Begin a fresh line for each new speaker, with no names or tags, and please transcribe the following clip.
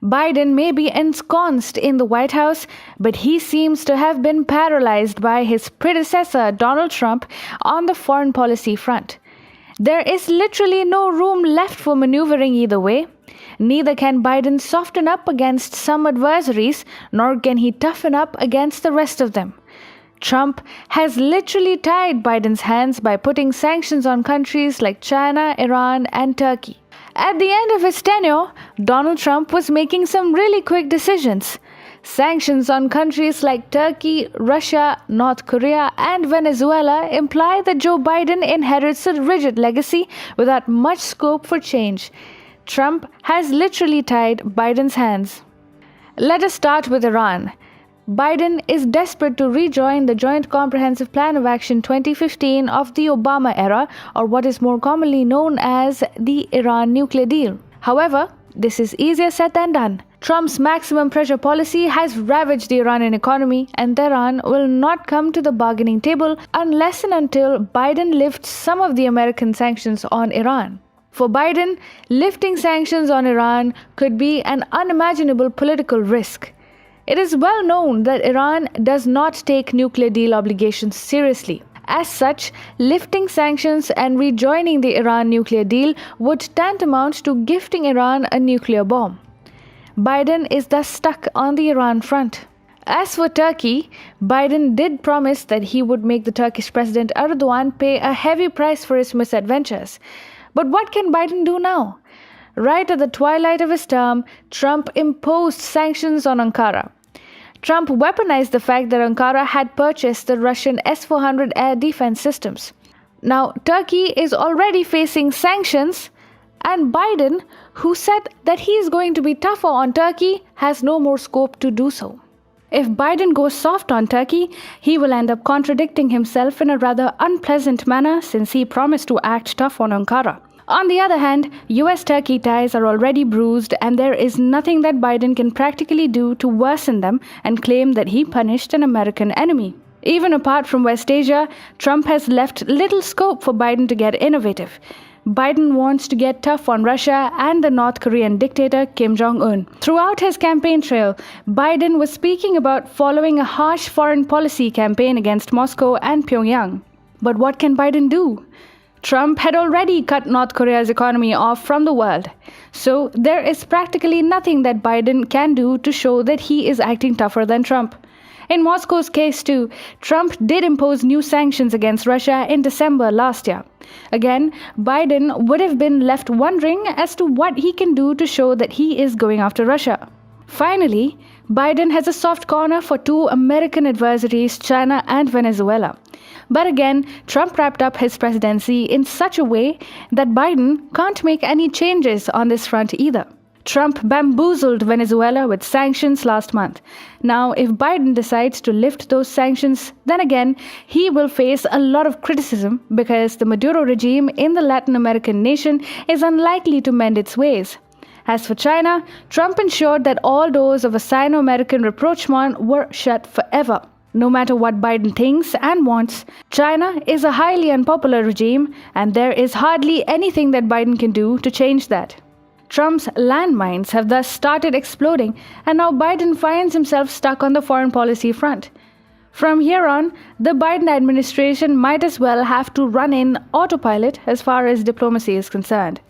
Biden may be ensconced in the White House, but he seems to have been paralyzed by his predecessor, Donald Trump, on the foreign policy front. There is literally no room left for maneuvering either way. Neither can Biden soften up against some adversaries, nor can he toughen up against the rest of them. Trump has literally tied Biden's hands by putting sanctions on countries like China, Iran, and Turkey. At the end of his tenure, Donald Trump was making some really quick decisions. Sanctions on countries like Turkey, Russia, North Korea, and Venezuela imply that Joe Biden inherits a rigid legacy without much scope for change. Trump has literally tied Biden's hands. Let us start with Iran. Biden is desperate to rejoin the Joint Comprehensive Plan of Action 2015 of the Obama era, or what is more commonly known as the Iran nuclear deal. However, this is easier said than done. Trump's maximum pressure policy has ravaged the Iranian economy, and Tehran will not come to the bargaining table unless and until Biden lifts some of the American sanctions on Iran. For Biden, lifting sanctions on Iran could be an unimaginable political risk. It is well known that Iran does not take nuclear deal obligations seriously. As such, lifting sanctions and rejoining the Iran nuclear deal would tantamount to gifting Iran a nuclear bomb. Biden is thus stuck on the Iran front. As for Turkey, Biden did promise that he would make the Turkish President Erdogan pay a heavy price for his misadventures. But what can Biden do now? Right at the twilight of his term, Trump imposed sanctions on Ankara. Trump weaponized the fact that Ankara had purchased the Russian S-400 air defense systems. Now, Turkey is already facing sanctions, and Biden, who said that he is going to be tougher on Turkey, has no more scope to do so. If Biden goes soft on Turkey, he will end up contradicting himself in a rather unpleasant manner since he promised to act tough on Ankara. On the other hand, US-Turkey ties are already bruised, and there is nothing that Biden can practically do to worsen them and claim that he punished an American enemy. Even apart from West Asia, Trump has left little scope for Biden to get innovative. Biden wants to get tough on Russia and the North Korean dictator Kim Jong-un. Throughout his campaign trail, Biden was speaking about following a harsh foreign policy campaign against Moscow and Pyongyang. But what can Biden do? Trump had already cut North Korea's economy off from the world. So there is practically nothing that Biden can do to show that he is acting tougher than Trump. In Moscow's case too, Trump did impose new sanctions against Russia in December last year. Again, Biden would have been left wondering as to what he can do to show that he is going after Russia. Finally, Biden has a soft corner for two American adversaries, China and Venezuela. But again, Trump wrapped up his presidency in such a way that Biden can't make any changes on this front either. Trump bamboozled Venezuela with sanctions last month. Now, if Biden decides to lift those sanctions, then again, he will face a lot of criticism because the Maduro regime in the Latin American nation is unlikely to mend its ways. As for China, Trump ensured that all doors of a Sino-American rapprochement were shut forever. No matter what Biden thinks and wants, China is a highly unpopular regime, and there is hardly anything that Biden can do to change that. Trump's landmines have thus started exploding, and now Biden finds himself stuck on the foreign policy front. From here on, the Biden administration might as well have to run in autopilot as far as diplomacy is concerned.